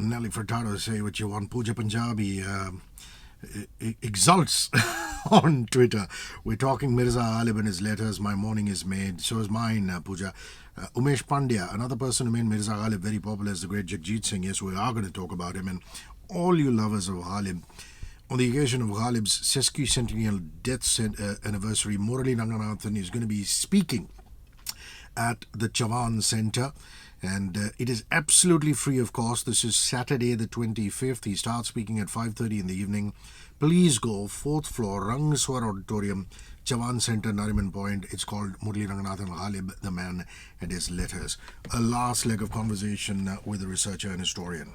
Nelly Furtado, say what you want. Pooja Punjabi exults on Twitter. We're talking Mirza Ghalib and his letters. My morning is made. So is mine, Pooja. Umesh Pandya, another person who made Mirza Ghalib very popular, is the great Jagjit Singh. Yes, we are going to talk about him. And all you lovers of Ghalib, on the occasion of Ghalib's sesquicentennial death anniversary, Murali Ranganathan is going to be speaking at the Chavan Centre, and it is absolutely free, of course. This is Saturday the 25th. He starts speaking at 5:30 in the evening. Please go, 4th floor, Rangswar Auditorium, Chavan Centre, Nariman Point. It's called Murali Ranganathan Ghalib, the man and his letters. A last leg of conversation with a researcher and historian.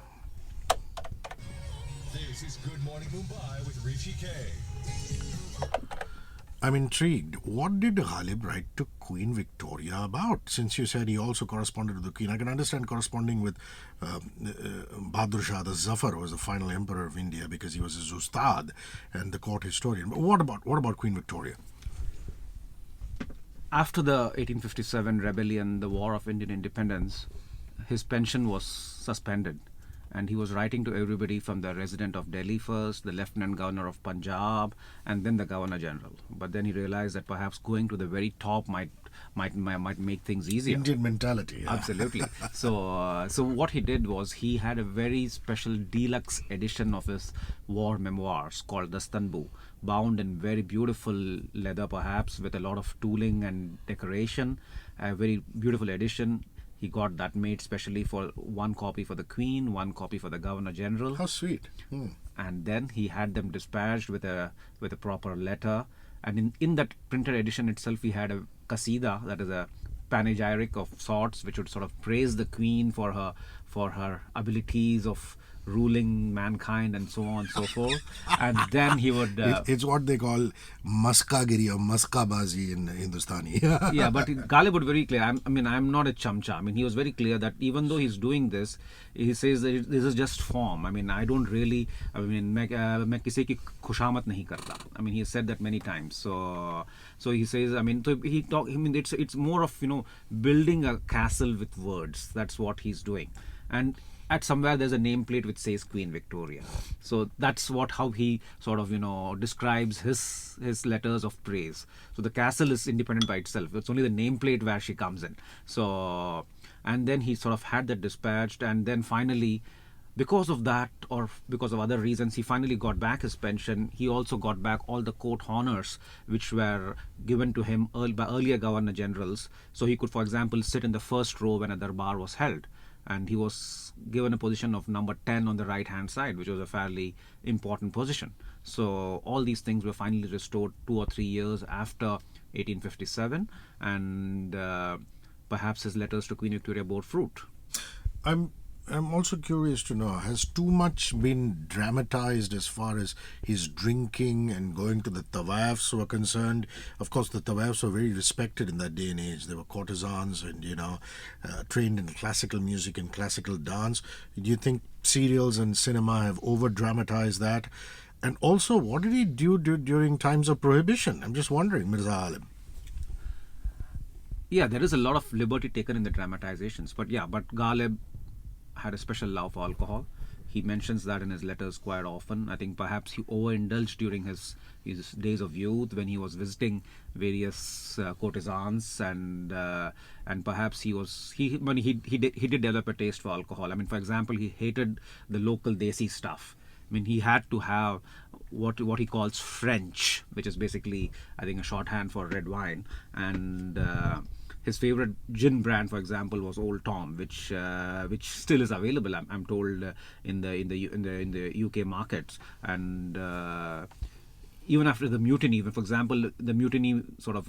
This is Good Morning Mumbai with Hrishi K. I'm intrigued. What did Ghalib write to Queen Victoria about? Since you said he also corresponded with the Queen, I can understand corresponding with Bahadur Shah the Zafar, who was the final emperor of India, because he was his ustad and the court historian. But what about Queen Victoria? After the 1857 rebellion, the War of Indian Independence, his pension was suspended. And he was writing to everybody, from the resident of Delhi first, the Lieutenant Governor of Punjab, and then the Governor General. But then he realized that perhaps going to the very top might make things easier. Indian mentality. Yeah. Absolutely. So what he did was he had a very special deluxe edition of his war memoirs called Dastanbu, bound in very beautiful leather, perhaps with a lot of tooling and decoration. A very beautiful edition. He got that made specially for one copy for the Queen, one copy for the Governor General. How sweet. And then he had them dispatched with a proper letter. And in that printed edition itself, he had a qasida, that is a panegyric of sorts, which would sort of praise the Queen for her abilities of ruling mankind and so on and so forth. And then he would... it's what they call maskagiri or maskabazi in Hindustani. Yeah, but Ghalib was very clear. I'm not a chamcha. He was very clear that even though he's doing this, he says that this is just form. I don't really... मैं किसी की खुशामत नहीं करता. He has said that many times. So he says, it's more of, building a castle with words. That's what he's doing. And at somewhere there's a nameplate which says Queen Victoria. So that's how he sort of, describes his letters of praise. So the castle is independent by itself. It's only the nameplate where she comes in. So, and then he sort of had that dispatched, and then finally, because of that or because of other reasons, he finally got back his pension. He also got back all the court honors which were given to him by earlier governor generals. So he could, for example, sit in the first row when a darbar was held. And he was given a position of number 10 on the right-hand side, which was a fairly important position. So all these things were finally restored 2 or 3 years after 1857, and perhaps his letters to Queen Victoria bore fruit. I'm also curious to know, has too much been dramatized as far as his drinking and going to the tawafs were concerned? Of course, the tawafs were very respected in that day and age. They were courtesans and, trained in classical music and classical dance. Do you think serials and cinema have over-dramatized that? And also, what did he do during times of prohibition? I'm just wondering, Mirza Ghalib. Yeah, there is a lot of liberty taken in the dramatizations. But Ghalib had a special love for alcohol. He mentions that in his letters quite often. I think perhaps he overindulged during his days of youth when he was visiting various courtesans, and perhaps he did develop a taste for alcohol. For example, he hated the local desi stuff. He had to have what he calls French, which is basically, I think, a shorthand for red wine, and his favorite gin brand, for example, was Old Tom, which still is available, I'm told, in the UK markets. And even after the mutiny, for example, the mutiny sort of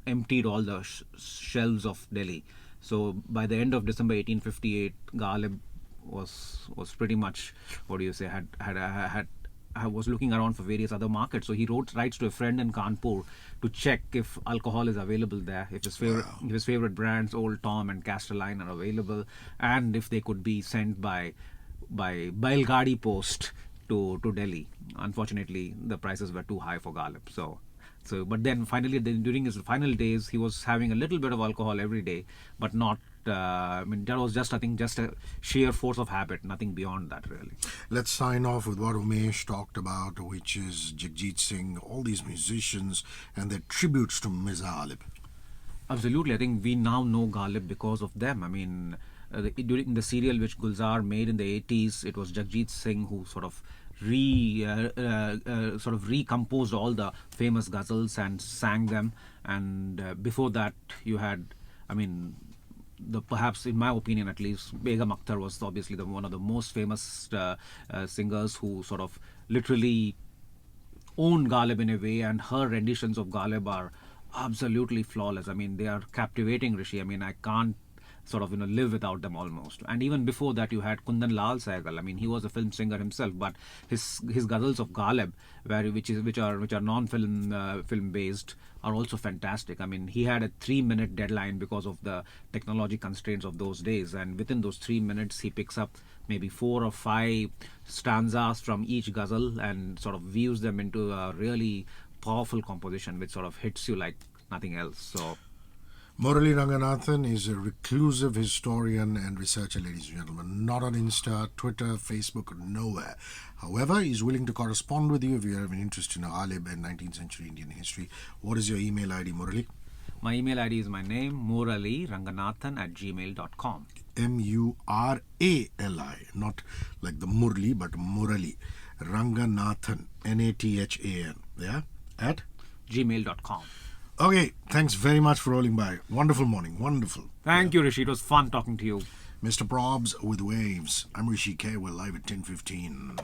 emptied all the shelves of Delhi. So by the end of December 1858, Ghalib was pretty much, was looking around for various other markets. So he writes to a friend in Kanpur to check if alcohol is available there, if his favorite brands, Old Tom and Castelline, are available, and if they could be sent by Bailgadi post to Delhi. Unfortunately, the prices were too high for Ghalib. But then finally, during his final days, he was having a little bit of alcohol every day, but not that was just, I think, just a sheer force of habit, nothing beyond that really. Let's sign off with what Umesh talked about, which is Jagjit Singh, all these musicians and their tributes to Mirza Ghalib. Absolutely, I think we now know Ghalib because of them. I mean, during the serial which Gulzar made in the 80s, it was Jagjit Singh who sort of recomposed all the famous ghazals and sang them. And before that, you had, I mean, perhaps in my opinion at least, Begum Akhtar was obviously one of the most famous singers who sort of literally owned Ghalib in a way, and her renditions of Ghalib are absolutely flawless. I mean, they are captivating, Rishi. I mean, I can't sort of live without them almost. And even before that, you had Kundan Lal Saigal. I mean, he was a film singer himself, but his ghazals of Ghalib, which are non-film film based, are also fantastic. I mean, he had a 3-minute deadline because of the technology constraints of those days, and within those 3 minutes, he picks up maybe 4 or 5 stanzas from each ghazal and sort of weaves them into a really powerful composition, which sort of hits you like nothing else. So Murali Ranganathan is a reclusive historian and researcher, ladies and gentlemen. Not on Insta, Twitter, Facebook, nowhere. However, he's willing to correspond with you if you have an interest in Ghalib and 19th century Indian history. What is your email ID, Murali? my email ID is my name, muraliranganathan@gmail.com. Murali, not like the Murli, but Murali Ranganathan, Nathan. Yeah, at gmail.com. Okay, thanks very much for rolling by. Wonderful morning, wonderful. Thank you, Rishi. It was fun talking to you. Mr. Probs with Waves. I'm Hrishi K. We're live at 10:15.